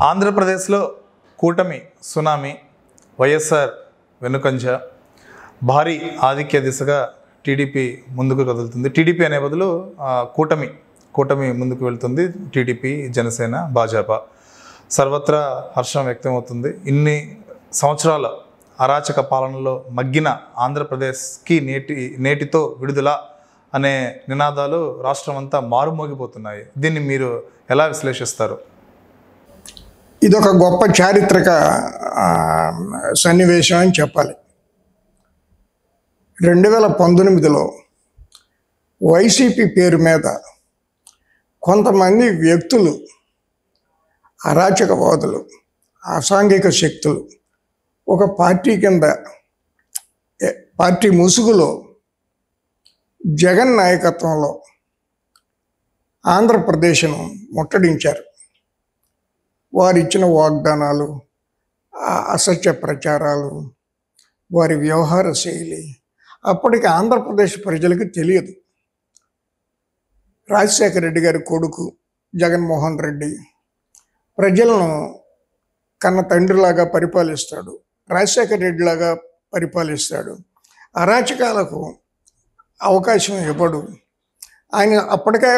ఆంధ్రప్రదేశ్లో కూటమి సునామీ, వైఎస్ఆర్ వెనుకంజ, భారీ ఆధిక్య దిశగా టీడీపీ ముందుకు కదులుతుంది. టీడీపీ అనే బదులు కూటమి ముందుకు వెళ్తుంది. టీడీపీ, జనసేన, భాజపా సర్వత్రా హర్షం వ్యక్తమవుతుంది. ఇన్ని సంవత్సరాల అరాచక పాలనలో మగ్గిన ఆంధ్రప్రదేశ్కి నేటితో విడుదల అనే నినాదాలు రాష్ట్రం అంతా మారుమోగిపోతున్నాయి. దీన్ని మీరు ఎలా విశ్లేషిస్తారు? ఇదొక గొప్ప చారిత్రక సన్నివేశం అని చెప్పాలి. 2019లో వైసీపీ పేరు మీద కొంతమంది వ్యక్తులు, అరాచకవాదులు, అసాంఘిక శక్తులు ఒక పార్టీ కింద, పార్టీ ముసుగులో జగన్ నాయకత్వంలో ఆంధ్రప్రదేశ్ను ముట్టడించారు. వారు ఇచ్చిన వాగ్దానాలు, అసత్య ప్రచారాలు, వారి వ్యవహార శైలి అప్పటికి ఆంధ్రప్రదేశ్ ప్రజలకు తెలియదు. రాజశేఖర రెడ్డి గారి కొడుకు జగన్మోహన్ రెడ్డి ప్రజలను కన్న తండ్రిలాగా పరిపాలిస్తాడు, రాజశేఖర రెడ్డిలాగా పరిపాలిస్తాడు. అరాచకాలకు అవకాశం ఇవ్వడు. ఆయన అప్పటికే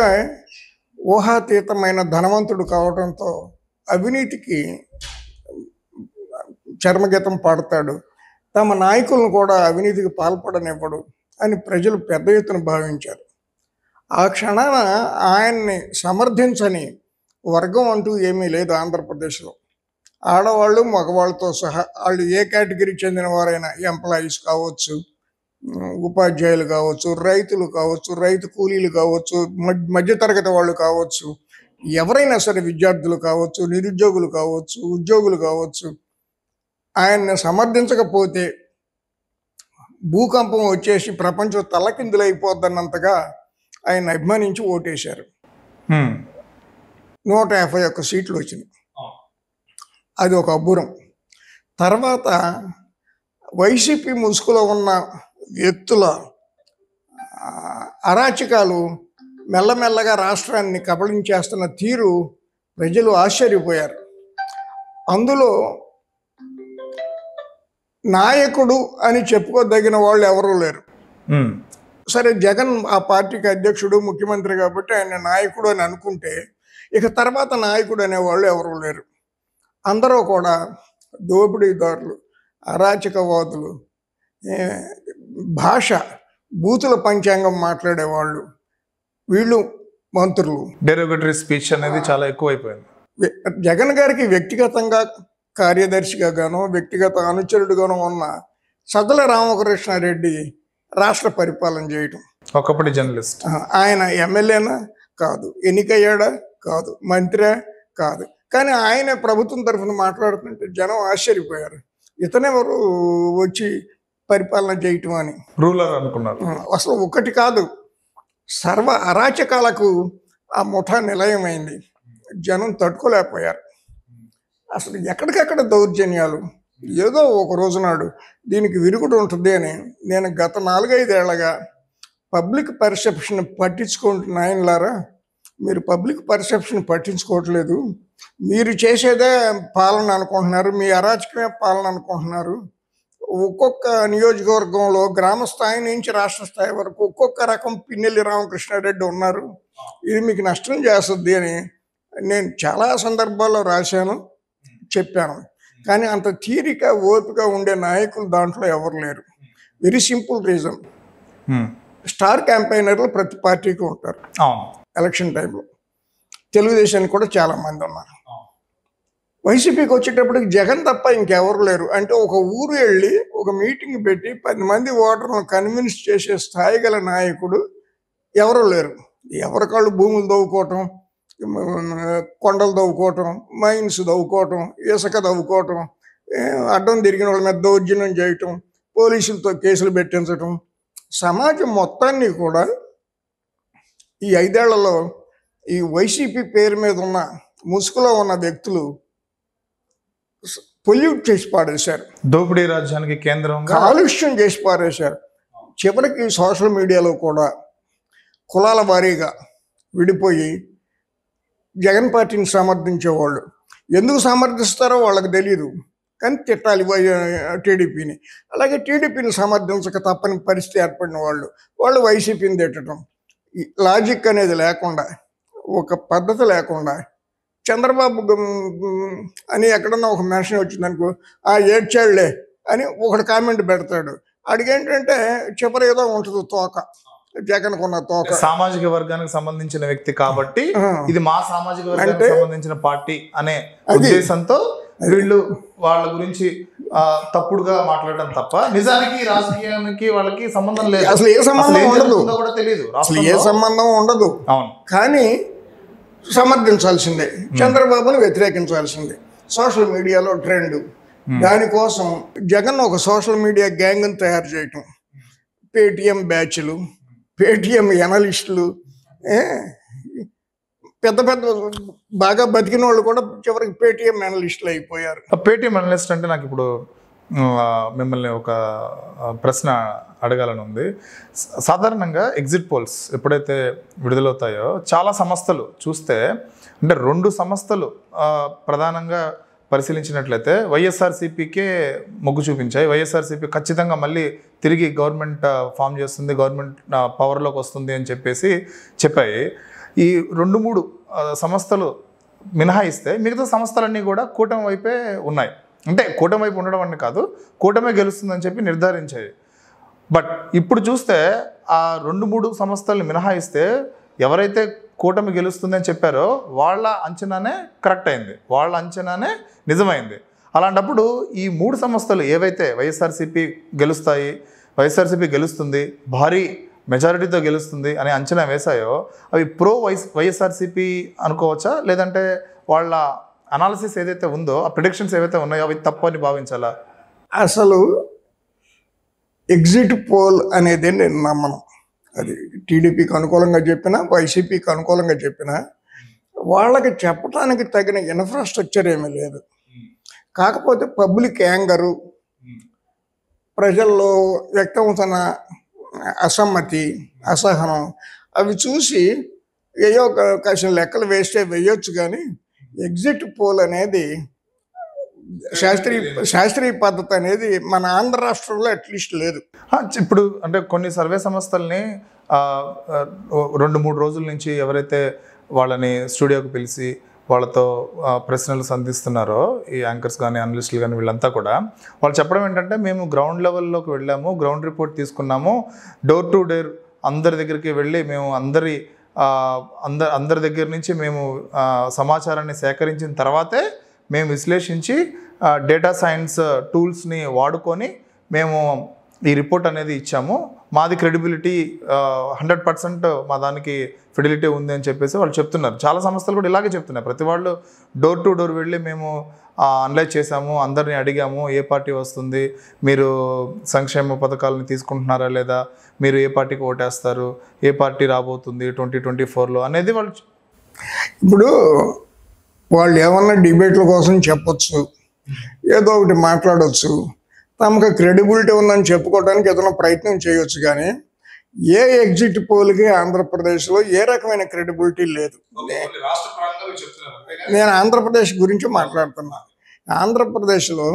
ఊహాతీతమైన ధనవంతుడు కావడంతో అవినీతికి చర్మగీతం పాడతాడు. తమ నాయకులను కూడా అవినీతికి పాల్పడనివ్వడు అని ప్రజలు పెద్ద ఎత్తున భావించారు. ఆ క్షణాన ఆయన్ని సమర్థించని వర్గం అంటూ ఏమీ లేదు ఆంధ్రప్రదేశ్లో. ఆడవాళ్ళు, మగవాళ్ళతో సహా వాళ్ళు ఏ కేటగిరీ చెందిన వారైనా, ఎంప్లాయీస్ కావచ్చు, ఉపాధ్యాయులు కావచ్చు, రైతులు కావచ్చు, రైతు కూలీలు కావచ్చు, మధ్యతరగతి వాళ్ళు కావచ్చు, ఎవరైనా సరే, విద్యార్థులు కావచ్చు, నిరుద్యోగులు కావచ్చు, ఉద్యోగులు కావచ్చు, ఆయన్ని సమర్థించకపోతే భూకంపం వచ్చేసి ప్రపంచం తలకిందులైపోద్దన్నంతగా ఆయన అభిమానించి ఓటేశారు. 151 సీట్లు వచ్చినాయి. అది ఒక అబ్బురం. తర్వాత వైసీపీ ముసుగులో ఉన్న వ్యక్తుల అరాచకాలు మెల్లమెల్లగా రాష్ట్రాన్ని కబళించేస్తున్న తీరు ప్రజలు ఆశ్చర్యపోయారు. అందులో నాయకుడు అని చెప్పుకోదగిన వాళ్ళు ఎవరూ లేరు. సరే, జగన్ ఆ పార్టీకి అధ్యక్షుడు, ముఖ్యమంత్రి కాబట్టి ఆయన నాయకుడు అని అనుకుంటే, ఇక తర్వాత నాయకుడు అనేవాళ్ళు ఎవరూ లేరు. అందరూ కూడా దోపిడీదారులు, అరాచకవాదులు, భాష బూతుల పంచాంగం మాట్లాడేవాళ్ళు, వీళ్ళు మంత్రులు. డెరోగేటరీ స్పీచ్ అనేది చాలా ఎక్కువైపోయింది. జగన్ గారికి వ్యక్తిగతంగా కార్యదర్శిగా గానో, వ్యక్తిగత అనుచరుడుగానో ఉన్న సజ్జల రామకృష్ణారెడ్డి రాష్ట్ర పరిపాలన చేయటం. ఒకప్పటి జర్నలిస్ట్. ఆయన ఎమ్మెల్యేనా కాదు, ఎన్నికయ్యాడా కాదు, మంత్రి కాదు, కానీ ఆయన ప్రభుత్వం తరఫున మాట్లాడుతుంటే జనం ఆశ్చర్యపోయారు. ఇతనెవరు వచ్చి పరిపాలన చేయటం అని రూలర్ అనుకున్నారు. అసలు ఒకటి కాదు, సర్వ అరాచకాలకు ఆ ముఠా నిలయమైంది. జనం తట్టుకోలేకపోయారు. అసలు ఎక్కడికక్కడ దౌర్జన్యాలు. ఏదో ఒక రోజు నాడు దీనికి విరుగుడు ఉంటుంది అని నేను గత 4-5 ఏళ్లగా పబ్లిక్ పర్సెప్షన్ పట్టించుకుంటున్న ఆయనలారా, మీరు పబ్లిక్ పర్సెప్షన్ పట్టించుకోవట్లేదు, మీరు చేసేదే పాలన అనుకుంటున్నారు, మీ అరాచకమే పాలన అనుకుంటున్నారు. ఒక్కొక్క నియోజకవర్గంలో గ్రామ స్థాయి నుంచి రాష్ట్ర స్థాయి వరకు ఒక్కొక్క రకం పిన్నెల్లి రామకృష్ణారెడ్డి ఉన్నారు, ఇది మీకు నష్టం చేస్తుంది అని నేను చాలా సందర్భాల్లో రాశాను, చెప్పాను. కానీ అంత తీరిక, ఓపిక ఉండే నాయకులు దాంట్లో ఎవరు లేరు. వెరీ సింపుల్ రీజన్, స్టార్ క్యాంపెయినర్లు ప్రతి పార్టీకి ఉంటారు. ఎలక్షన్ టైంలో తెలుగుదేశానికి కూడా చాలామంది ఉన్నారు. వైసీపీకి వచ్చేటప్పటికి జగన్ తప్ప ఇంకెవరు లేరు. అంటే ఒక ఊరు వెళ్ళి ఒక మీటింగ్ పెట్టి 10 మంది ఓటర్లను కన్విన్స్ చేసే స్థాయి గల నాయకుడు ఎవరు లేరు. ఎవరికాళ్ళు భూములు దవ్వుకోవటం, కొండలు దవ్వుకోవటం, మైన్స్ దవ్వుకోవటం, ఇసుక దవ్వుకోవటం, అడ్డం తిరిగిన వాళ్ళ మీద దౌర్జన్యం చేయటం, పోలీసులతో కేసులు పెట్టించటం, సమాజం మొత్తాన్ని కూడా ఈ 5 ఏళ్లలో ఈ వైసీపీ పేరు మీద ఉన్న ముసుగులో ఉన్న వ్యక్తులు పొల్యూట్ చేసి పారేశారు. దోపిడీ రాజ్యానికి కేంద్రంగా కాలుష్యం చేసి పారేశారు. చివరికి సోషల్ మీడియాలో కూడా కులాల వారీగా విడిపోయి జగన్ పార్టీని సమర్థించేవాళ్ళు, ఎందుకు సమర్థిస్తారో వాళ్ళకి తెలియదు, కానీ తిట్టాలి టీడీపీని. అలాగే టీడీపీని సమర్థించక తప్పని పరిస్థితి ఏర్పడిన వాళ్ళు వైసీపీని తిట్టడం, లాజిక్ అనేది లేకుండా, ఒక పద్ధతి లేకుండా, చంద్రబాబు అని ఎక్కడన్నా ఒక మెన్షన్ వచ్చిందనుకో, ఏడ్చాళ్లే అని ఒకటి కామెంట్ పెడతాడు. అడిగేంటంటే చివరి ఏదో ఉంటుంది తోక, జగన్ కొన్న తోక. సామాజిక వర్గానికి సంబంధించిన వ్యక్తి కాబట్టి ఇది మా సామాజిక వర్గానికి సంబంధించిన పార్టీ అనే ఉద్దేశంతో వీళ్ళు వాళ్ళ గురించి తప్పుడుగా మాట్లాడడం తప్ప నిజానికి రాజకీయానికి వాళ్ళకి సంబంధం లేదు. అసలు ఏ సంబంధం ఉండదు, కూడా తెలియదు, అసలు ఏ సంబంధం ఉండదు. అవును, కానీ సమర్థించాల్సిందే, చంద్రబాబును వ్యతిరేకించాల్సిందే. సోషల్ మీడియాలో ట్రెండ్, దానికోసం జగన్ ఒక సోషల్ మీడియా గ్యాంగ్ని తయారు చేయటం, పేటిఎం బ్యాచ్లు, పేటిఎం ఎనలిస్టులు, పెద్ద పెద్ద బాగా బతికిన వాళ్ళు కూడా చివరికి పేటిఎం ఎనలిస్టులు అయిపోయారు. పేటిఎం అనలిస్ట్ అంటే నాకు ఇప్పుడు మిమ్మల్ని ఒక ప్రశ్న అడగాలని ఉంది. సాధారణంగా ఎగ్జిట్ పోల్స్ ఎప్పుడైతే విడుదలవుతాయో చాలా సంస్థలు చూస్తే, అంటే 2 సంస్థలు ప్రధానంగా పరిశీలించినట్లయితే వైఎస్ఆర్సీపీకే మొగ్గు చూపించాయి. వైఎస్ఆర్సీపీ ఖచ్చితంగా మళ్ళీ తిరిగి గవర్నమెంట్ ఫామ్ చేస్తుంది, గవర్నమెంట్ పవర్లోకి వస్తుంది అని చెప్పాయి. ఈ 2-3 సంస్థలు మినహాయిస్తే మిగతా సంస్థలన్నీ కూడా కూటమి వైపే ఉన్నాయి. అంటే కూటమి వైపు ఉండడం అని కాదు, కూటమే గెలుస్తుందని చెప్పి నిర్ధారించాయి. బట్ ఇప్పుడు చూస్తే ఆ 2-3 సంస్థలు మినహాయిస్తే ఎవరైతే కూటమి గెలుస్తుందని చెప్పారో వాళ్ళ అంచనానే కరెక్ట్ అయింది, వాళ్ళ అంచనానే నిజమైంది. అలాంటప్పుడు ఈ 3 సంస్థలు ఏవైతే వైఎస్ఆర్సీపీ గెలుస్తుంది, భారీ మెజారిటీతో గెలుస్తుంది అనే అంచనా వేశాయో అవి వైఎస్ఆర్సీపీ అనుకోవచ్చా, లేదంటే వాళ్ళ అనాలిసిస్ ఏదైతే ఉందో, ఆ ప్రిడిక్షన్స్ ఏవైతే ఉన్నాయో అవి తప్పు అని భావించాలా? అసలు ఎగ్జిట్ పోల్ అనేది నేను నమ్మను. అది టీడీపీకి అనుకూలంగా చెప్పినా, వైసీపీకి అనుకూలంగా చెప్పినా వాళ్ళకి చెప్పడానికి తగిన ఇన్ఫ్రాస్ట్రక్చర్ ఏమీ లేదు. కాకపోతే పబ్లిక్ యాంగరు, ప్రజల్లో వ్యక్తమవుతున్న అసమ్మతి, అసహనం, అవి చూసి ఏయో కాసిన లెక్కలు వేస్తే వేయొచ్చు. కానీ ఎగ్జిట్ పోల్ అనేది శాస్త్రీయ పద్ధతి అనేది మన ఆంధ్ర రాష్ట్రంలో అట్లీస్ట్ లేదు. ఇప్పుడు అంటే కొన్ని సర్వే సంస్థల్ని 2-3 రోజుల నుంచి ఎవరైతే వాళ్ళని స్టూడియోకి పిలిచి వాళ్ళతో ప్రశ్నలు సంధిస్తున్నారో, ఈ యాంకర్స్ కానీ అనలిస్టులు కానీ వీళ్ళంతా కూడా వాళ్ళు చెప్పడం ఏంటంటే, మేము గ్రౌండ్ లెవెల్లోకి వెళ్ళాము, గ్రౌండ్ రిపోర్ట్ తీసుకున్నాము, డోర్ టు డోర్ అందరి దగ్గరికి వెళ్ళి మేము అందరి దగ్గర నుంచి మేము సమాచారాన్ని సేకరించిన తర్వాతే మేము విశ్లేషించి డేటా సైన్స్ టూల్స్ని వాడుకొని మేము ఈ రిపోర్ట్ అనేది ఇచ్చాము, మాది క్రెడిబిలిటీ 100% మా దానికి ఫిడిలిటీ ఉంది అని చెప్పేసి వాళ్ళు చెప్తున్నారు. చాలా సంస్థలు కూడా ఇలాగే చెప్తున్నాయి. ప్రతి వాళ్ళు డోర్ టు డోర్ వెళ్ళి మేము అనలైజ్ చేసాము, అందరినీ అడిగాము, ఏ పార్టీ వస్తుంది, మీరు సంక్షేమ పథకాలను తీసుకుంటున్నారా లేదా, మీరు ఏ పార్టీకి ఓటేస్తారు, ఏ పార్టీ రాబోతుంది 2024లో అనేది వాళ్ళు. ఇప్పుడు వాళ్ళు ఏమన్నా డిబేట్ల కోసం చెప్పొచ్చు, ఏదో ఒకటి మాట్లాడవచ్చు, తమకు క్రెడిబిలిటీ ఉందని చెప్పుకోవడానికి ఏదైనా ప్రయత్నం చేయొచ్చు. కానీ ఏ ఎగ్జిట్ పోల్కి ఆంధ్రప్రదేశ్లో ఏ రకమైన క్రెడిబిలిటీ లేదు. నేను ఆంధ్రప్రదేశ్ గురించి మాట్లాడుతున్నా. ఆంధ్రప్రదేశ్లో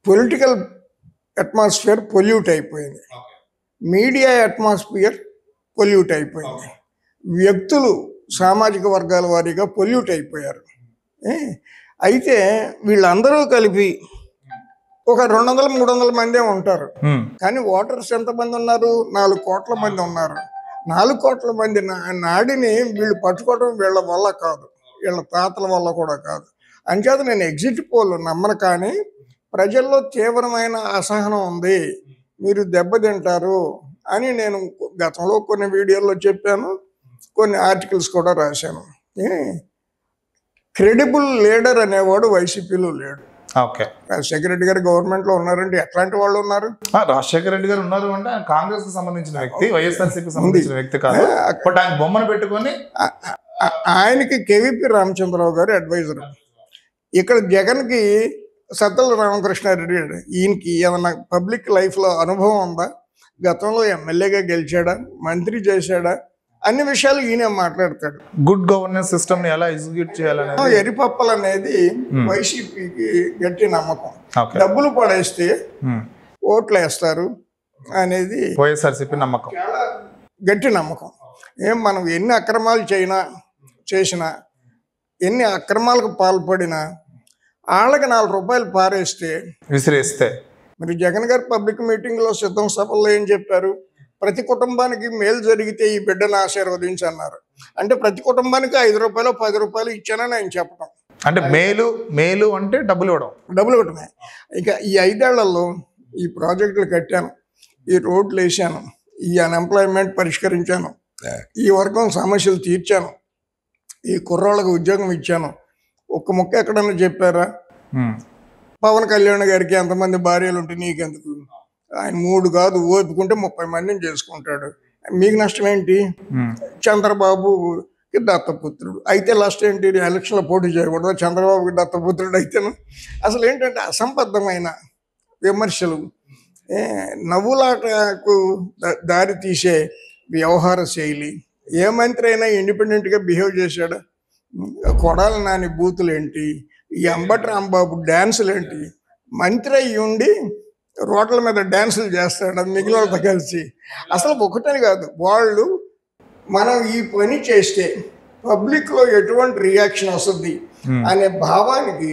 పొలిటికల్ అట్మాస్ఫియర్ పొల్యూట్ అయిపోయింది, మీడియా అట్మాస్ఫియర్ పొల్యూట్ అయిపోయింది, వ్యక్తులు సామాజిక వర్గాల వారీగా పొల్యూట్ అయిపోయారు. అయితే వీళ్ళందరూ కలిపి ఒక 200-300 మందే ఉంటారు. కానీ ఓటర్స్ ఎంతమంది ఉన్నారు? 4 కోట్ల మంది ఉన్నారు. 4 కోట్ల మంది నాడిని వీళ్ళు పట్టుకోవడం వీళ్ళ వల్ల కాదు, వీళ్ళ తాతల వల్ల కూడా కాదు. అంచేత నేను ఎగ్జిట్ పోల్ నమ్మను. కానీ ప్రజల్లో తీవ్రమైన అసహనం ఉంది, మీరు దెబ్బతింటారు అని నేను గతంలో కొన్ని వీడియోల్లో చెప్పాను, కొన్ని ఆర్టికల్స్ కూడా రాశాను. క్రెడిబుల్ లీడర్ అనేవాడు వైసీపీలో లేడు. ఓకే, రాజశేఖర రెడ్డి గారు గవర్నమెంట్లో ఉన్నారంటే ఎట్లాంటి వాళ్ళు ఉన్నారు? రాజశేఖర రెడ్డి గారు ఉన్నారు అంటే కాంగ్రెస్ కి సంబంధించిన వ్యక్తి, వైఎస్ఆర్సీకి సంబంధించిన వ్యక్తి కాదు. బట్ ఆయన బొమ్మను పెట్టుకొని ఆయనకి కేవీపీ రామచంద్రరావు గారు అడ్వైజర్. ఇక్కడ జగన్కి సత్తల రామకృష్ణారెడ్డి, ఈయనకి ఏమన్నా పబ్లిక్ లైఫ్లో అనుభవం ఉందా? గతంలో ఎమ్మెల్యేగా గెలిచాడా, మంత్రి చేశాడా, అన్ని విషయాలు ఈయన మాట్లాడతాడు. గుడ్ గవర్నెన్స్ సిస్టమ్ ని ఎలా ఎగ్జిక్యూట్ చేయాలనేది ఎరిపప్పలు అనేది వైసీపీకి గట్టి నమ్మకం. Okay. డబ్బులు పడేస్తే ఓట్లు వేస్తారు అనేది వైఎస్ఆర్సీపీ నమ్మకం. చాలా గట్టి నమ్మకం. మనం ఎన్ని అక్రమాలు చేసినా ఎన్ని అక్రమాలకు పాల్పడినా వాళ్ళకి 4 రూపాయలు పారేస్తే విసిరేస్తే మరి జగన్ గారు పబ్లిక్ మీటింగ్లో సిద్ధం సభల్లో ఏం చెప్పారు? ప్రతి కుటుంబానికి మేలు జరిగితే ఈ బిడ్డను ఆశీర్వదించన్నారు. అంటే ప్రతి కుటుంబానికి 5 రూపాయలు 10 రూపాయలు ఇచ్చానని ఆయన చెప్పడం. అంటే మేలు అంటే డబ్బులు ఇవ్వడమే. ఇక ఈ 5 ఏళ్లలో ఈ ప్రాజెక్టులు కట్టాను, ఈ రోడ్లు వేసాను, ఈ అన్ఎంప్లాయ్మెంట్ పరిష్కరించాను, ఈ వర్గం సమస్యలు తీర్చాను, ఈ కుర్రాళ్ళకు ఉద్యోగం ఇచ్చాను. ఒక్క ముక్క ఎక్కడన్నా చెప్పారా? పవన్ కళ్యాణ్ గారికి ఎంతమంది భార్యలు ఉంటే నీకెందుకు? ఆయన 3 కాదు, ఓపుకుంటే 30 మందిని చేసుకుంటాడు. మీకు నష్టం ఏంటి? చంద్రబాబుకి దత్తపుత్రుడు అయితే లాస్ట్ ఏంటి? ఎలక్షన్లో పోటీ చేయకూడదు. చంద్రబాబుకి దత్తపుత్రుడు అయితేను అసలు ఏంటంటే అసంబద్ధమైన విమర్శలు, నవ్వులాటకు దారి తీసే వ్యవహార శైలి. ఏ మంత్రి అయినా ఇండిపెండెంట్గా బిహేవ్ చేశాడు? కొడాల నాని బూతులు ఏంటి, ఈ అంబటి రాంబాబు డ్యాన్సులు ఏంటి? మంత్రి అయ్యి ఉండి రోడ్ల మీద డ్యాన్సులు చేస్తాడు మిగిలిన వాళ్ళతో కలిసి. అసలు ఒకటని కాదు, వాళ్ళు మనం ఈ పని చేస్తే పబ్లిక్లో ఎటువంటి రియాక్షన్ వస్తుంది అనే భావానికి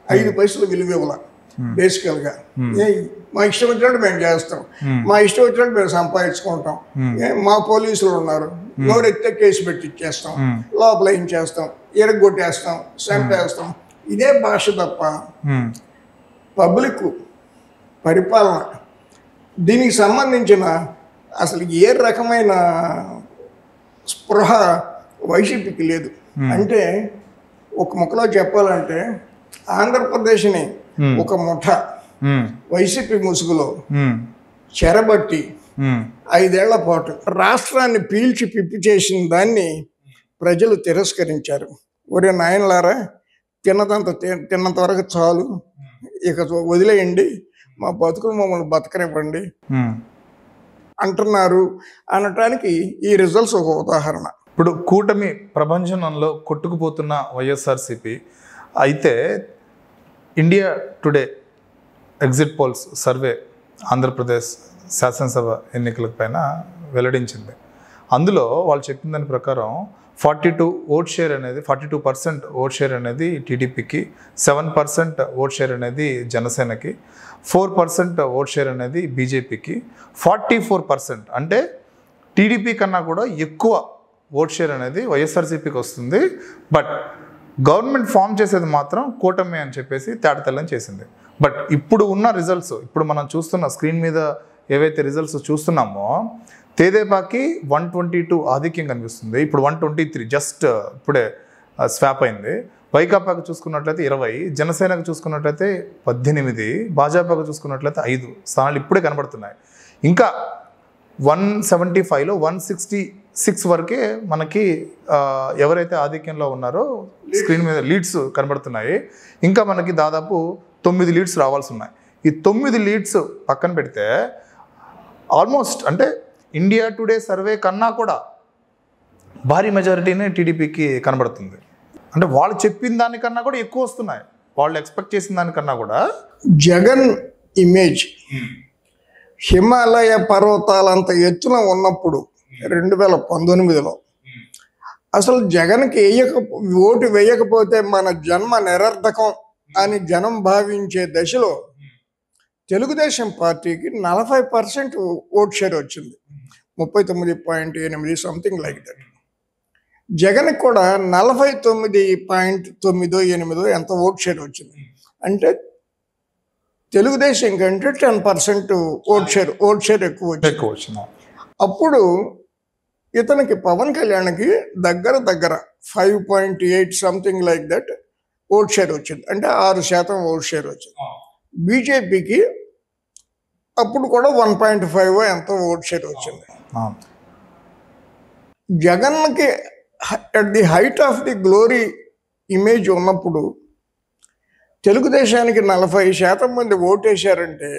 5 పైసలు విలువ ఇవ్వాలి. బేసికల్గా మా ఇష్టం వచ్చినట్టు మేము చేస్తాం, మా ఇష్టం వచ్చినట్టు మేము సంపాదించుకుంటాం. మా పోలీసులు ఉన్నారు, నోరెత్తే కేసు పెట్టి ఇచ్చేస్తాం, లోపల ఏం చేస్తాం, ఎరగొట్టేస్తాం, చంపేస్తాం. ఇదే భాష తప్ప పబ్లిక్ పరిపాలన దీనికి సంబంధించిన అసలు ఏ రకమైన స్పృహ వైసీపీకి లేదు. అంటే ఒక ముక్కలో చెప్పాలంటే ఆంధ్రప్రదేశ్ని ఒక ముఠ వైసీపీ ముసుగులో చెరబట్టి 5 ఏళ్ల పాటు రాష్ట్రాన్ని పీల్చి పిప్పి చేసిన దాన్ని ప్రజలు తిరస్కరించారు. ఒరే నాయనలారా, తిన్నంత వరకు చాలు, ఇక వదిలేయండి, మా బతుకులు మమ్మల్ని బతకనివ్వండి అంటున్నారు అనటానికి ఈ రిజల్ట్స్ ఒక ఉదాహరణ. ఇప్పుడు కూటమి ప్రభంజనంలో కొట్టుకుపోతున్న వైఎస్ఆర్సీపీ అయితే India today exit polls survey Andhra Pradesh శాసనసభ ఎన్నికల పైన వెల్లడించింది. అందులో వాళ్ళు చెప్పిన దాని ప్రకారం 42% ఓట్ షేర్ అనేది టీడీపీకి, 7% ఓట్ షేర్ అనేది జనసేనకి, 4% ఓట్ షేర్ అనేది బీజేపీకి, 44% అంటే టీడీపీ కన్నా కూడా ఎక్కువ ఓట్ షేర్ అనేది వైఎస్ఆర్సీపీకి వస్తుంది. బట్ గవర్నమెంట్ ఫామ్ చేసేది మాత్రం కూటమి అని చెప్పేసి తేటతెల్లం చేసింది. బట్ ఇప్పుడు ఉన్న రిజల్ట్స్, ఇప్పుడు మనం చూస్తున్న స్క్రీన్ మీద ఏవైతే రిజల్ట్స్ చూస్తున్నామో, తేదేపాకి 122 ఆధిక్యం కనిపిస్తుంది. ఇప్పుడు 123 జస్ట్ ఇప్పుడే స్వాప్ అయింది. వైకాపాకు చూసుకున్నట్లయితే 20, జనసేనకు చూసుకున్నట్లయితే 18, భాజపాకు చూసుకున్నట్లయితే 5 స్థానాలు ఇప్పుడే కనబడుతున్నాయి. ఇంకా 175లో 166 వరకే మనకి ఎవరైతే ఆధిక్యంలో ఉన్నారో స్క్రీన్ మీద లీడ్స్ కనబడుతున్నాయి. ఇంకా మనకి దాదాపు 9 లీడ్స్ రావాల్సి ఉన్నాయి. ఈ 9 లీడ్స్ పక్కన పెడితే ఆల్మోస్ట్ అంటే ఇండియా టుడే సర్వే కన్నా కూడా భారీ మెజారిటీనే టీడీపీకి కనబడుతుంది. అంటే వాళ్ళు చెప్పిన దానికన్నా కూడా ఎక్కువ వస్తున్నాయి, వాళ్ళు ఎక్స్పెక్ట్ చేసిన దానికన్నా కూడా. జగన్ ఇమేజ్ హిమాలయ పర్వతాలంత ఎత్తున ఉన్నప్పుడు 2019లో అసలు జగన్కి ఓటు వేయకపోతే మన జన్మ నిరర్ధకం అని జనం భావించే దశలో తెలుగుదేశం పార్టీకి 40% ఓట్ షేర్ వచ్చింది, 39.8 సంథింగ్ లైక్ దట్. జగన్కి కూడా 49.98 ఎంత ఓట్ షేర్ వచ్చింది. అంటే తెలుగుదేశం కంటే 10% ఓట్ షేర్ ఎక్కువ వచ్చింది. అప్పుడు ఇతనికి పవన్ కళ్యాణ్కి దగ్గర 5.8 something like that vote share వచ్చింది. అంటే 6% ఓట్ షేర్ వచ్చింది. బీజేపీకి అప్పుడు కూడా 1.5 ఎంతో ఓట్ షేర్ వచ్చింది. జగన్కి at the height of the glory image ఉన్నప్పుడు తెలుగుదేశానికి 40% మంది ఓటేశారంటే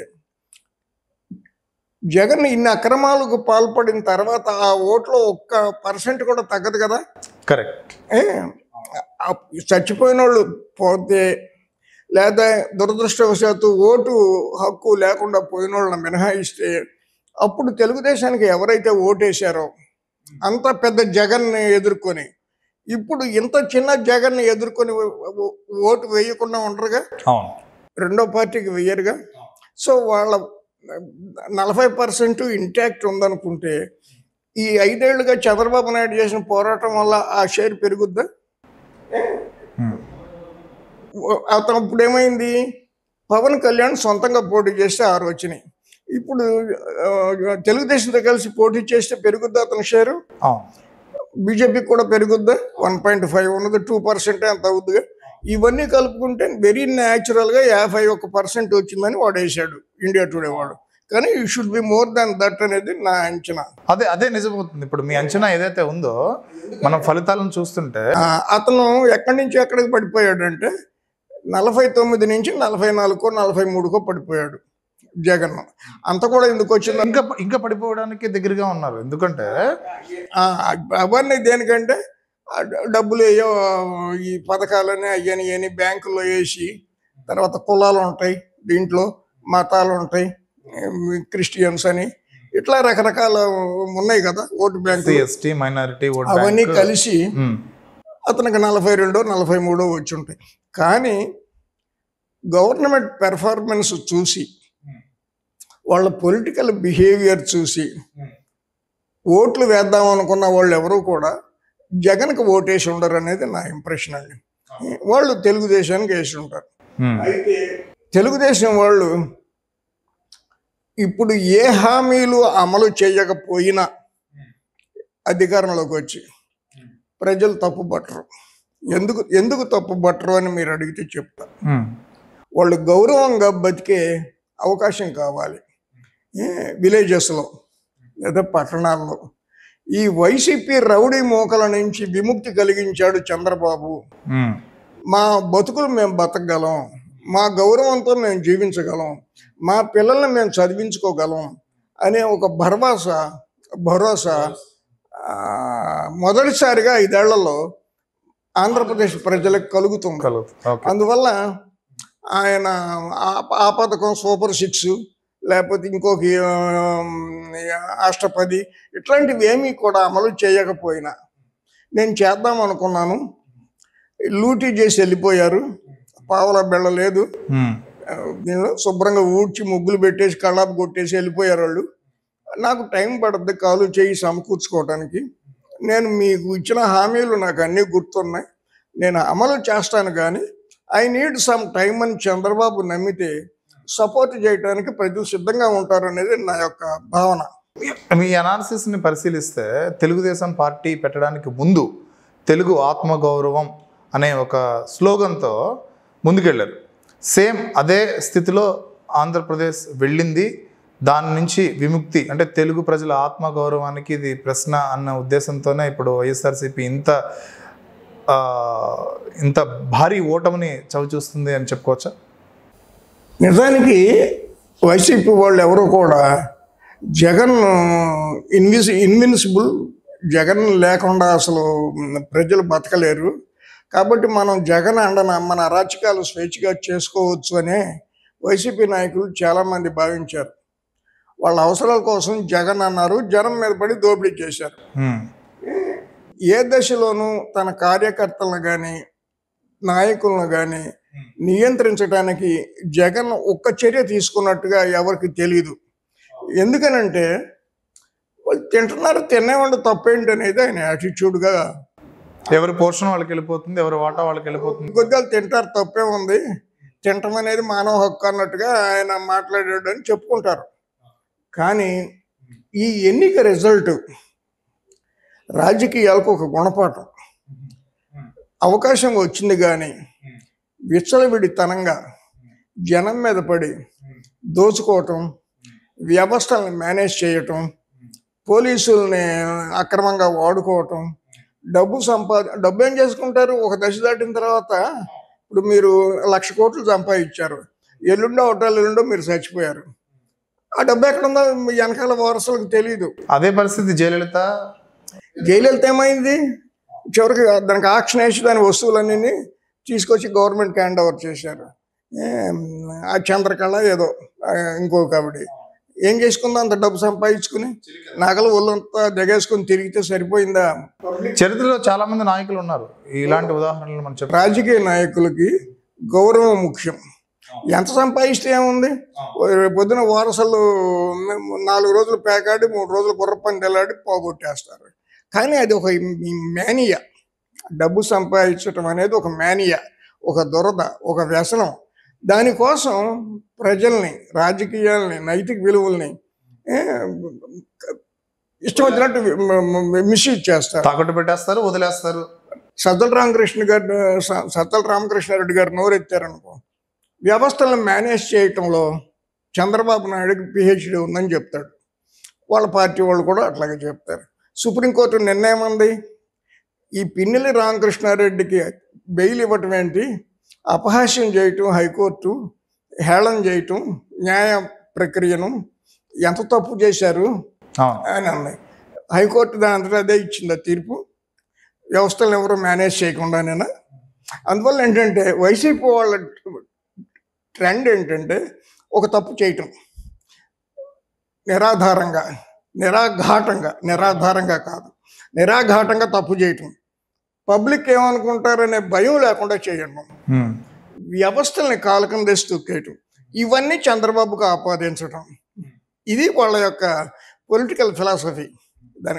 జగన్ ఇన్ని అక్రమాలకు పాల్పడిన తర్వాత ఆ ఓట్లో 1% కూడా తగ్గదు కదా. కరెక్ట్. ఏ, చచ్చిపోయిన వాళ్ళు పోతే లేదా దురదృష్టవశాత్తు ఓటు హక్కు లేకుండా పోయిన వాళ్ళని మినహాయిస్తే అప్పుడు తెలుగుదేశానికి ఎవరైతే ఓటేశారో అంత పెద్ద జగన్ని ఎదుర్కొని ఇప్పుడు ఇంత చిన్న జగన్ని ఎదుర్కొని ఓటు వేయకుండా ఉండరుగా, అవును, రెండో పార్టీకి వేయరుగా. సో వాళ్ళ 40% ఇంటాక్ట్ ఉందనుకుంటే ఈ 5 ఏళ్లుగా చంద్రబాబు నాయుడు చేసిన పోరాటం వల్ల ఆ షేర్ పెరుగుద్దా? అతను ఇప్పుడు ఏమైంది, పవన్ కళ్యాణ్ సొంతంగా పోటీ చేస్తే 6 వచ్చినాయి. ఇప్పుడు తెలుగుదేశంతో కలిసి పోటీ చేస్తే పెరుగుద్దా అతని షేరు? బీజేపీకి కూడా పెరుగుద్దా? 1.5 ఉన్నది, 2% అంత అవుద్దిగా. ఇవన్నీ కలుపుకుంటే వెరీ న్యాచురల్గా 51% వచ్చిందని వాడు వేసాడు ఇండియా టుడే వాడు. కానీ you should be more than that అనేది నా అంచనా. అదే నిజమవుతుంది. ఇప్పుడు మీ అంచనా ఏదైతే ఉందో మనం ఫలితాలను చూస్తుంటే అతను ఎక్కడి నుంచి ఎక్కడికి పడిపోయాడంటే 49 నుంచి 44కో 43కో పడిపోయాడు జగన్. అంత కూడా ఎందుకు వచ్చింది, ఇంకా పడిపోవడానికి దగ్గరగా ఉన్నారు. ఎందుకంటే అవన్నీ దేనికంటే డబ్బులు వేయో ఈ పథకాలని అయ్యని బ్యాంకుల్లో వేసి తర్వాత కులాలు ఉంటాయి, దీంట్లో మతాలు ఉంటాయి, క్రిస్టియన్స్ అని ఇట్లా రకరకాల ఉన్నాయి కదా ఓటు బ్యాంకు, ఎస్టీ మైనారిటీ అవన్నీ కలిసి అతనికి 42 43 వచ్చి ఉంటాయి. కానీ గవర్నమెంట్ పెర్ఫార్మెన్స్ చూసి వాళ్ళ పొలిటికల్ బిహేవియర్ చూసి ఓట్లు వేద్దాం అనుకున్న వాళ్ళు ఎవరు కూడా జగన్కి ఓటేసి ఉండరు అనేది నా ఇంప్రెషన్ అండి. వాళ్ళు తెలుగుదేశానికి వేసి ఉంటారు. అయితే తెలుగుదేశం వాళ్ళు ఇప్పుడు ఏ హామీలు అమలు చేయకపోయినా అధికారంలోకి వచ్చి ప్రజలు తప్పుపట్టరు. ఎందుకు తప్పుపట్టరు అని మీరు అడిగితే చెప్తా. వాళ్ళు గౌరవంగా బతికే అవకాశం కావాలి. విలేజెస్లో లేదా పట్టణాల్లో ఈ వైసీపీ రౌడీ మోకల నుంచి విముక్తి కలిగించాడు చంద్రబాబు. మా బతుకులు మేము బతకగలం, మా గౌరవంతో మేము జీవించగలం, మా పిల్లల్ని మేము చదివించుకోగలం అనే ఒక భరోసా మొదటిసారిగా 5 ఏళ్లలో ఆంధ్రప్రదేశ్ ప్రజలకు కలుగుతుంది. అందువల్ల ఆయన ఆ పథకం సూపర్ 6 లేకపోతే ఇంకొక అష్టపది ఇట్లాంటివి ఏమీ కూడా అమలు చేయకపోయినా నేను చేద్దాం అనుకున్నాను, లూటీ చేసి వెళ్ళిపోయారు. పావలా బెళ్ళ లేదు, నేను శుభ్రంగా ఊడ్చి ముగ్గులు పెట్టేసి కళ్ళాపు కొట్టేసి వెళ్ళిపోయారు వాళ్ళు. నాకు టైం పడుద్ది కాలు చేయి సమకూర్చుకోవటానికి. నేను మీకు ఇచ్చిన హామీలు నాకు అన్నీ గుర్తున్నాయి, నేను అమలు చేస్తాను, కానీ ఐ నీడ్ సమ్ టైం అని చంద్రబాబు నమ్మితే సపోర్ట్ చేయడానికి ప్రజలు సిద్ధంగా ఉంటారు అనేది నా యొక్క భావన. మీ అనాలిసిస్ని పరిశీలిస్తే తెలుగుదేశం పార్టీ పెట్టడానికి ముందు తెలుగు ఆత్మగౌరవం అనే ఒక స్లోగన్తో ముందుకెళ్ళారు. సేమ్ అదే స్థితిలో ఆంధ్రప్రదేశ్ వెళ్ళింది. దాని నుంచి విముక్తి అంటే తెలుగు ప్రజల ఆత్మగౌరవానికి ఇది ప్రశ్న అన్న ఉద్దేశంతోనే ఇప్పుడు వైఎస్ఆర్సీపీ ఇంత భారీ ఓటమిని చవిచూస్తుంది అని చెప్పుకోవచ్చా? నిజానికి వైసీపీ వాళ్ళు ఎవరు కూడా జగన్ ఇన్విన్సిబుల్, జగన్ లేకుండా అసలు ప్రజలు బతకలేరు, కాబట్టి మనం జగన్ అండన మన అరాచకాలు స్వేచ్ఛగా చేసుకోవచ్చు అనే వైసీపీ నాయకులు చాలామంది భావించారు. వాళ్ళ అవసరాల కోసం జగన్ అన్నారు, జనం మీద పడి దోపిడీ చేశారు. ఏ దశలోనూ తన కార్యకర్తలను కానీ నాయకులను కానీ నియంత్రించడానికి జగన్ ఒక్క చర్య తీసుకున్నట్టుగా ఎవరికి తెలియదు. ఎందుకనంటే వాళ్ళు తింటున్నారు, తినేవాళ్ళు తప్పేంటి అనేది ఆయన యాటిట్యూడ్గా, ఎవరి పోర్షన్ వాళ్ళకి వెళ్ళిపోతుంది, ఎవరి వాటా వాళ్ళకి వెళ్ళిపోతుంది. కొద్దిగా తింటారు, తప్పే ఉంది, తినటం అనేది మానవ హక్కు అన్నట్టుగా ఆయన మాట్లాడాడు అని చెప్పుకుంటారు. కానీ ఈ ఎన్నిక రిజల్ట్ రాజకీయాలకు ఒక గుణపాఠం. అవకాశం వచ్చింది కానీ విచ్చలవిడితనంగా జనం మీద పడి దోచుకోవటం, వ్యవస్థలను మేనేజ్ చేయటం, పోలీసుల్ని అక్రమంగా వాడుకోవటం, డబ్బు ఏం చేసుకుంటారు ఒక దశ దాటిన తర్వాత. ఇప్పుడు మీరు 1,00,000 కోట్లు సంపాదించారు, ఎల్లుండో మీరు చచ్చిపోయారు, ఆ డబ్బు ఎక్కడ ఉందో వెనకాల వారసులకు తెలియదు. అదే పరిస్థితి జయలలిత. జయలలిత ఏమైంది? చివరికి దానికి ఆక్షన్ వేసి దాని వస్తువులన్నీ తీసుకొచ్చి గవర్నమెంట్కి హ్యాండ్ ఓవర్ చేశారు. ఆ చంద్రకళ ఏదో ఇంకొక ఆవిడ ఏం చేసుకుందా? అంత డబ్బు సంపాదించుకుని నగలు ఒళ్ళంతా దిగేసుకుని తిరిగితే సరిపోయిందా? చరిత్రలో చాలా మంది నాయకులు ఉన్నారు, ఇలాంటి ఉదాహరణలు మనం చెప్పాలి. రాజకీయ నాయకులకి గౌరవం ముఖ్యం. ఎంత సంపాదిస్తే ఏముంది? పొద్దున వారసులు 4 రోజులు పేకాడి 3 రోజులు గుర్రపని తెల్లాడి పోగొట్టేస్తారు. కానీ అది ఒక మేనియా. డబ్బు సంపాదించడం అనేది ఒక మేనియా, ఒక దురద, ఒక వ్యసనం. దానికోసం ప్రజల్ని, రాజకీయాల్ని, నైతిక విలువల్ని ఇష్టం వచ్చినట్టు మిస్యూజ్ చేస్తారు, తాకట్టు పెట్టేస్తారు, వదిలేస్తారు. సజ్జల రామకృష్ణారెడ్డి గారు నోరెత్తారనుకో, వ్యవస్థలను మేనేజ్ చేయటంలో చంద్రబాబు నాయుడుకి పిహెచ్డి ఉందని చెప్తాడు. వాళ్ళ పార్టీ వాళ్ళు కూడా అట్లాగే చెప్తారు. సుప్రీంకోర్టు నిర్ణయం ఈ పిన్నెల్లి రామకృష్ణారెడ్డికి బెయిల్ ఇవ్వటం ఏంటి, అపహాస్యం చేయటం, హైకోర్టు హేళన చేయటం, న్యాయ ప్రక్రియను ఎంత తప్పు చేశారు అని అన్నాయి. హైకోర్టు దాని అంతటా అదే ఇచ్చింది ఆ తీర్పు, వ్యవస్థలను ఎవరో మేనేజ్ చేయకుండానేనా. అందువల్ల ఏంటంటే వైసీపీ వాళ్ళ ట్రెండ్ ఏంటంటే ఒక తప్పు చేయటం నిరాధారంగా కాదు, నిరాఘాటంగా తప్పు చేయటం, పబ్లిక్ ఏమనుకుంటారనే భయం లేకుండా చేయడం, వ్యవస్థల్ని కాలకం తెసి తొక్కేయటం, ఇవన్నీ చంద్రబాబుకు ఆపాదించడం. ఇది వాళ్ళ యొక్క పొలిటికల్ ఫిలాసఫీ.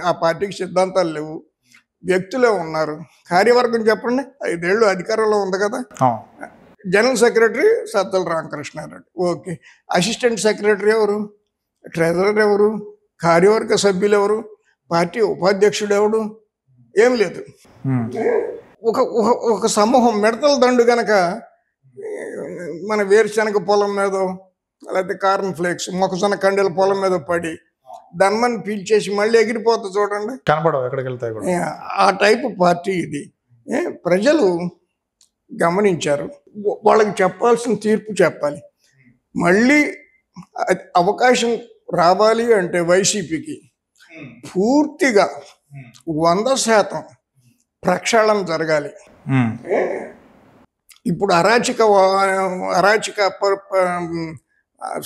ఆ పార్టీకి సిద్ధాంతాలు లేవు, వ్యక్తులే ఉన్నారు. కార్యవర్గం చెప్పండి, 5 ఏళ్ళు అధికారంలో ఉంది కదా. General secretary Sajjala Ramakrishna Reddy, okay. Assistant secretary ఎవరు? ట్రెజరర్ ఎవరు? కార్యవర్గ సభ్యులు ఎవరు? పార్టీ ఉపాధ్యక్షుడు ఎవడు? ఏం లేదు. ఒక సమూహం మిడతల దండు గనక మన వేరుశనగ పొలం మీదో లేకపోతే కార్న్ ఫ్లేక్స్ మొక్కజొన్న కండెల పొలం మీద పడి ధన్మని పీల్చేసి మళ్ళీ ఎగిరిపోతుంది చూడండి, కనపడవు ఎక్కడికి వెళ్తాయి. ఆ టైపు పార్టీ ఇది. ప్రజలు గమనించారు, వాళ్ళకి చెప్పాల్సిన తీర్పు చెప్పాలి. మళ్ళీ అవకాశం రావాలి అంటే వైసీపీకి పూర్తిగా 100% ప్రక్షాళన జరగాలి. ఇప్పుడు అరాచక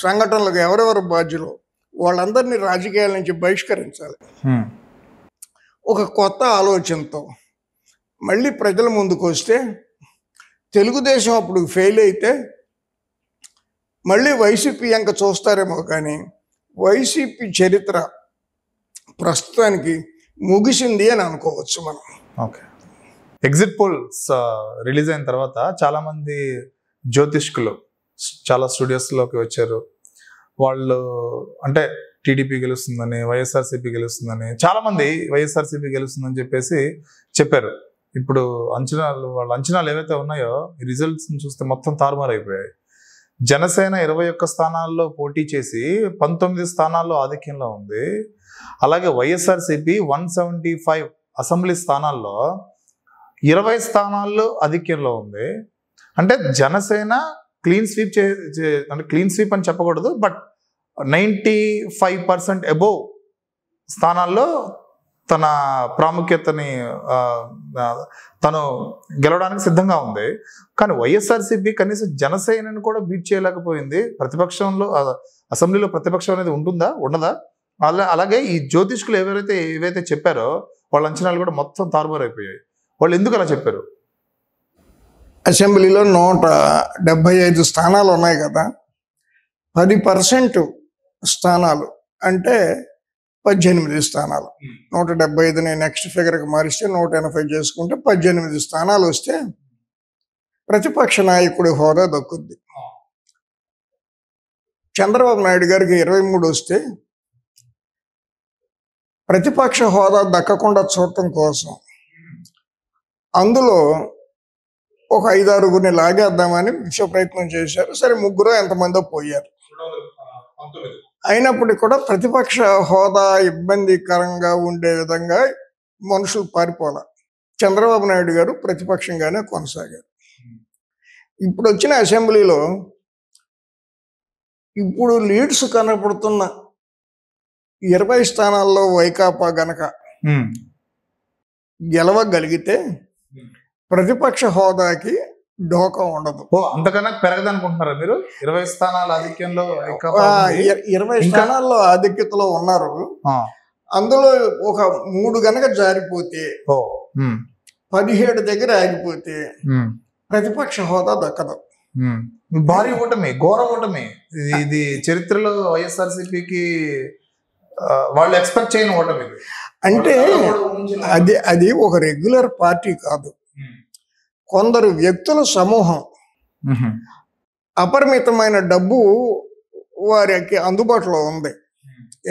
సంఘటనలకు ఎవరెవరు బాధ్యులు వాళ్ళందరినీ రాజకీయాల నుంచి బహిష్కరించాలి. ఒక కొత్త ఆలోచనతో మళ్ళీ ప్రజల ముందుకు వస్తే, తెలుగుదేశం అప్పుడు ఫెయిల్ అయితే మళ్ళీ వైసీపీ ఇంకా చూస్తారేమో, కానీ వైసీపీ చరిత్ర ప్రస్తుతానికి ముగిసింది అని అనుకోవచ్చు మనం. ఓకే. ఎగ్జిట్ పోల్స్ రిలీజ్ అయిన తర్వాత చాలామంది జ్యోతిష్కులు చాలా స్టూడియోస్లోకి వచ్చారు. వాళ్ళు అంటే టీడీపీ గెలుస్తుందని, వైఎస్ఆర్సీపీ గెలుస్తుందని, చాలామంది వైఎస్ఆర్సీపీ గెలుస్తుందని చెప్పేసి చెప్పారు. ఇప్పుడు వాళ్ళ అంచనాలు ఏవైతే ఉన్నాయో ఈ రిజల్ట్స్ని చూస్తే మొత్తం తారుమారైపోయాయి. జనసేన 21 స్థానాల్లో పోటీ చేసి 19 స్థానాల్లో ఆధిక్యంలో ఉంది. అలాగే వైఎస్ఆర్సీపీ 175 అసెంబ్లీ స్థానాల్లో 20 స్థానాల్లో ఆధిక్యంలో ఉంది. అంటే జనసేన క్లీన్ స్వీప్ అంటే క్లీన్ స్వీప్ అని చెప్పకూడదు, బట్ 95% అబోవ్ స్థానాల్లో తన ప్రాముఖ్యతని తను గెలవడానికి సిద్ధంగా ఉంది. కానీ వైఎస్ఆర్సీపీ కనీసం జనసేనని కూడా బీట్ చేయలేకపోయింది. ప్రతిపక్షంలో అసెంబ్లీలో ప్రతిపక్షం అనేది ఉంటుందా, ఉండదా? అలాగే ఈ జ్యోతిష్కులు ఏవైతే చెప్పారో వాళ్ళ అంచనాలు కూడా మొత్తం తారుమారైపోయాయి. వాళ్ళు ఎందుకు అలా చెప్పారు? అసెంబ్లీలో 175 స్థానాలు ఉన్నాయి కదా, 10% స్థానాలు అంటే 18 స్థానాలు. 175ని నెక్స్ట్ ఫిగర్కి మారిస్తే 180 చేసుకుంటే 18 స్థానాలు వస్తే ప్రతిపక్ష నాయకుడి హోదా దక్కుద్ది. చంద్రబాబు నాయుడు గారికి 23 వస్తే ప్రతిపక్ష హోదా దక్కకుండా చూడటం కోసం అందులో ఒక 5-6 లాగేద్దామని విశ్వ ప్రయత్నం చేశారు. సరే, 3 ఎంతమందో పోయారు. అయినప్పటికీ కూడా ప్రతిపక్ష హోదా ఇబ్బందికరంగా ఉండే విధంగా మనుషులు పారిపోలే. చంద్రబాబు నాయుడు గారు ప్రతిపక్షంగానే కొనసాగారు. ఇప్పుడు వచ్చిన అసెంబ్లీలో ఇప్పుడు లీడ్స్ కనపడుతున్న 20 స్థానాల్లో వైకాపా గనక ఉమ్, గెలవగలిగితే ప్రతిపక్ష హోదాకి డోకా ఉండదు. ఓ అంతకన్నా పెరగదనుకుంటున్నారా మీరు? 20 స్థానాల ఆధిక్యంలో వైకాపా ఉంది. 20 స్థానాల్లో ఆధిక్యతలో ఉన్నారు. ఆ, అందులో ఒక 3 గనక జారిపోతే, ఓ ఉమ్, 17 దగ్గర ఆగిపోతే ఉమ్, ప్రతిపక్ష హోదా దక్కదు. ఉమ్. భారీ ఓటమి, ఘోర ఓటమి. ఇది చరిత్రలో వైఎస్ఆర్సీపీకి వాళ్ళు ఎక్స్పెక్ట్ చేయని ఓటమి ఇది. అంటే అది ఒక రెగ్యులర్ పార్టీ కాదు, కొందరు వ్యక్తుల సమూహం. ఉహు, అపరిమితమైన డబ్బు వారికి అందుబాటులో ఉంది.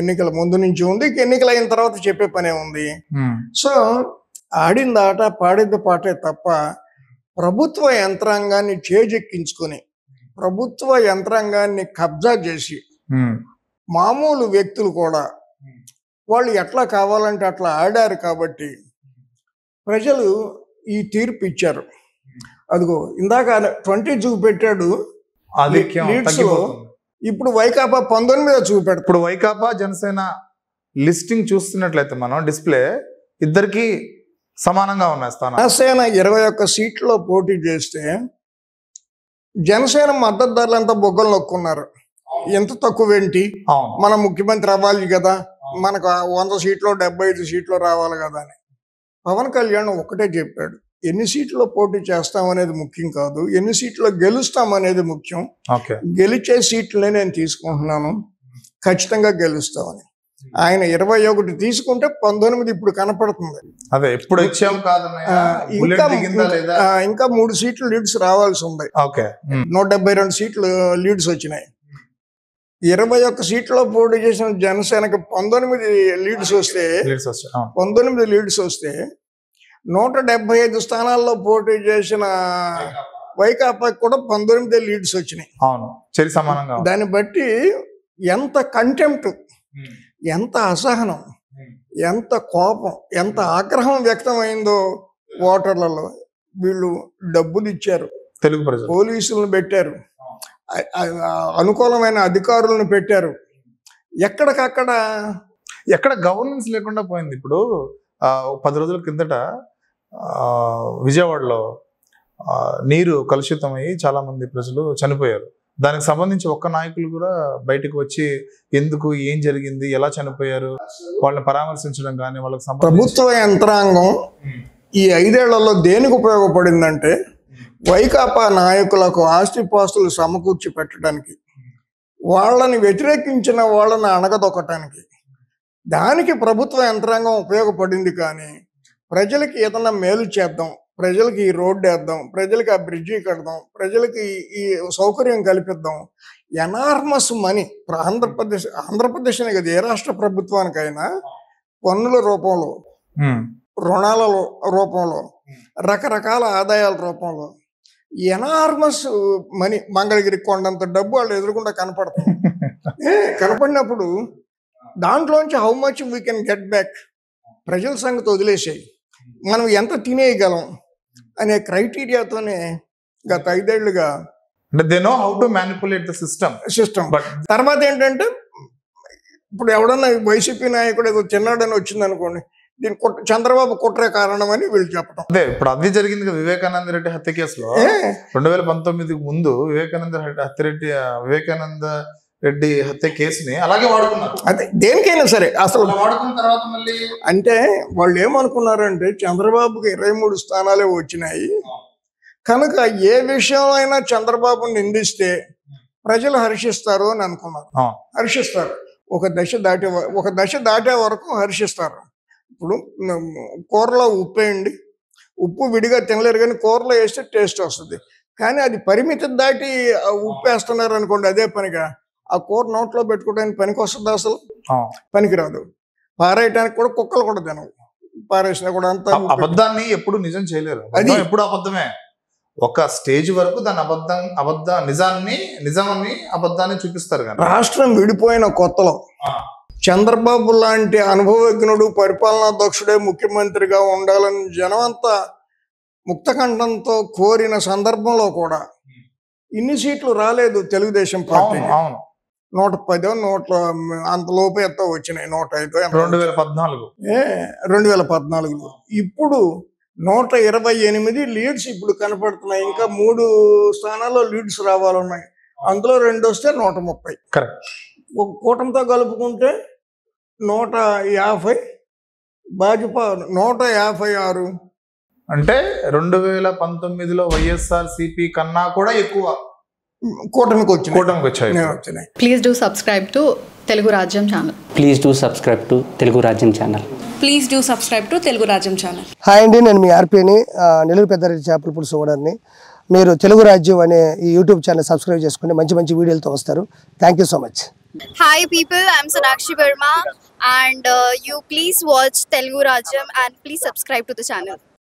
ఎన్నికల ముందు నుంచి ఉంది, ఎన్నికలు అయిన తర్వాత చెప్పే పనే ఉంది. ఉమ్, సో ఆడింది ఆట పాడింది పాటే తప్ప ప్రభుత్వ యంత్రాంగాన్ని చేజెక్కించుకొని ప్రభుత్వ యంత్రాంగాన్ని కబ్జా చేసి ఉమ్, మామూలు వ్యక్తులు కూడా వాళ్ళు ఎట్లా కావాలంటే అట్లా ఆడారు కాబట్టి ప్రజలు ఈ తీర్పు ఇచ్చారు. అదిగో ఇందాక 20 చూపెట్టాడు ఆధిక్యం లీడ్స్, తగ్గిపోతుంది. ఇప్పుడు వైకాపా 19 చూపెడతాడు. ఇప్పుడు వైకాపా జనసేన లిస్టింగ్ చూస్తున్నట్లయితే మనం డిస్ప్లే ఇద్దరికి సమానంగా ఉన్నాయి స్థానాలు. జనసేన 21 సీట్లో పోటీ చేస్తే జనసేన మద్దతుదారులంతా బొగ్గలు నొక్కున్నారు. ఎంత తక్కువేంటి, అవును, మన ముఖ్యమంత్రి అవ్వాలి కదా, మనకు 100 సీట్లో 75 సీట్లు రావాలి కదా అని. పవన్ కళ్యాణ్ ఒకటే చెప్పాడు, ఎన్ని సీట్లో పోటీ చేస్తాం అనేది ముఖ్యం కాదు, ఎన్ని సీట్లో గెలుస్తాం అనేది ముఖ్యం. ఓకే, గెలిచే సీట్లనే నేను తీసుకుంటున్నాను, ఖచ్చితంగా గెలుస్తామని. ఆయన 21 తీసుకుంటే 19 ఇప్పుడు కనపడుతుంది. అదే ఎప్పుడు ఇచ్చాం కాదు, ఇంకా 3 సీట్లు లీడ్స్ రావాల్సి ఉంది. ఓకే, 172 సీట్లు లీడ్స్ వచ్చినాయి. 21 సీట్లో పోటీ చేసిన జనసేనకి 19 లీడ్స్ వస్తే 19 లీడ్స్ వస్తే 175 స్థానాల్లో పోటీ చేసిన వైకాపాకి కూడా 19 లీడ్స్ వచ్చినాయి. అవును, చరి సమానంగా. దాన్ని బట్టి ఎంత కంటెంప్ట్, ఎంత అసహనం, ఎంత కోపం, ఎంత ఆగ్రహం వ్యక్తమైందో ఓటర్లలో. వీళ్ళు డబ్బులు ఇచ్చారు, తెలుగు ప్రజలు పోలీసులను పెట్టారు, అనుకూలమైన అధికారులను పెట్టారు, ఎక్కడికక్కడ ఎక్కడ గవర్నెన్స్ లేకుండా పోయింది. ఇప్పుడు 10 రోజుల కిందట విజయవాడలో నీరు కలుషితమయ్యి చాలా మంది ప్రజలు చనిపోయారు. దానికి సంబంధించి ఒక్క నాయకులు కూడా బయటకు వచ్చి ఎందుకు, ఏం జరిగింది, ఎలా చనిపోయారు వాళ్ళని పరామర్శించడం కానీ వాళ్ళకి ప్రభుత్వ యంత్రాంగం ఈ 5 ఏళ్లలో దేనికి ఉపయోగపడిందంటే వైకాపా నాయకులకు ఆస్తిపాస్తులు సమకూర్చి పెట్టడానికి, వాళ్ళని వ్యతిరేకించిన వాళ్ళని అణగదొక్కటానికి, దానికి ప్రభుత్వ యంత్రాంగం ఉపయోగపడింది. కానీ ప్రజలకి ఏదన్నా మేలు చేద్దాం, ప్రజలకి ఈ రోడ్డు వేద్దాం, ప్రజలకి ఆ బ్రిడ్జి కడదాం, ప్రజలకి ఈ సౌకర్యం కల్పిద్దాం, ఎనార్మస్ మనీ. ఇప్పుడు ఆంధ్రప్రదేశ్ కదా, ఏ రాష్ట్ర ప్రభుత్వానికైనా పన్నుల రూపంలో, రుణాల రూపంలో, రకరకాల ఆదాయాల రూపంలో ఎనార్మస్ మనీ, మంగళగిరి కొండంత డబ్బు వాళ్ళు ఎదురుకుండా కనపడుతుంది. కనపడినప్పుడు దాంట్లోంచి how much we can get back, ప్రజల సంగతి వదిలేసాయి, మనం ఎంత తినేయగలం అనే క్రైటీరియాతోనే గత 5 ఏళ్లుగా సిస్టమ్. తర్వాత ఏంటంటే ఇప్పుడు ఎవడన్నా వైసీపీ నాయకుడు ఏదో చిన్నాడని వచ్చింది అనుకోండి, దీని చంద్రబాబు కుట్రే కారణం అని వీళ్ళు చెప్పడం. అదే ఇప్పుడు అది జరిగింది కదా వివేకానంద రెడ్డి హత్య కేసులో. 2019 ముందు వివేకానంద రెడ్డి హత్య కేసుని అలాగే వాడుకున్నారు. అదే దేనికైనా సరే అసలు వాడుకున్న తర్వాత మళ్ళీ అంటే వాళ్ళు ఏమనుకున్నారంటే చంద్రబాబుకి 23 స్థానాలే వచ్చినాయి కనుక ఏ విషయంలో అయినా చంద్రబాబుని నిందిస్తే ప్రజలు హర్షిస్తారు అని అనుకున్నారు. హర్షిస్తారు, ఒక దశ దాటే వరకు హర్షిస్తారు. ఇప్పుడు కూరలో ఉప్పు వేయండి, ఉప్పు విడిగా తినలేరు కానీ కూరలో వేస్తే టేస్ట్ వస్తుంది. కానీ అది పరిమితి దాటి ఉప్పు వేస్తున్నారు అనుకోండి, అదే పనిగా ఆ కూర నోట్లో పెట్టుకోవడానికి పనికి వస్తుంది, అసలు పనికిరాదు. పారేయటానికి కూడా కుక్కలు కూడా తినవు, పారేసినా కూడా అంత. అబద్ధాన్ని ఎప్పుడు నిజం చేయలేరు, అది ఎప్పుడు అబద్ధమే. ఒక స్టేజ్ వరకు దాని నిజాన్ని అబద్ధాన్ని చూపిస్తారు. కానీ రాష్ట్రం విడిపోయిన కొత్తలో చంద్రబాబు లాంటి అనుభవజ్ఞుడు, పరిపాలనా దక్షుడే ముఖ్యమంత్రిగా ఉండాలని జనమంతా ముక్తకంఠంతో కోరిన సందర్భంలో కూడా ఇన్ని సీట్లు రాలేదు తెలుగుదేశం పార్టీ. 110 100 అంతలోపు ఎంతో వచ్చినాయి, 105 ఎంతో. 2014 2014లో ఇప్పుడు 128 లీడ్స్ ఇప్పుడు కనపడుతున్నాయి. ఇంకా 3 స్థానాల్లో లీడ్స్ రావాలన్నాయి. అందులో 2 వస్తే 130. కరెక్ట్. ఒక కూటమితో కలుపుకుంటే 150, భాజపా 156. అంటే 2019లో వైఎస్ఆర్సీపీ కన్నా కూడా ఎక్కువ కూటమికి వచ్చాయి. వచ్చినాయి. Please do subscribe to Telugu Rajyam channel. Please do subscribe to Telugu Rajyam channel. Please do subscribe to Telugu Rajyam channel. Hi అండి, నేను మీ ఆర్పీని, నెల్లూరు పెద్దారెడ్డి చేపల పులుసు ఓనర్ని. మీరు తెలుగు రాజ్యం అనే ఈ యూట్యూబ్ ఛానల్ సబ్స్క్రైబ్ చేసుకుని మంచి మంచి వీడియోలతో వస్తారు. Thank you so much. Hi people, I'm Sonakshi Verma and you please watch Telugu Rajyam and please subscribe to the channel.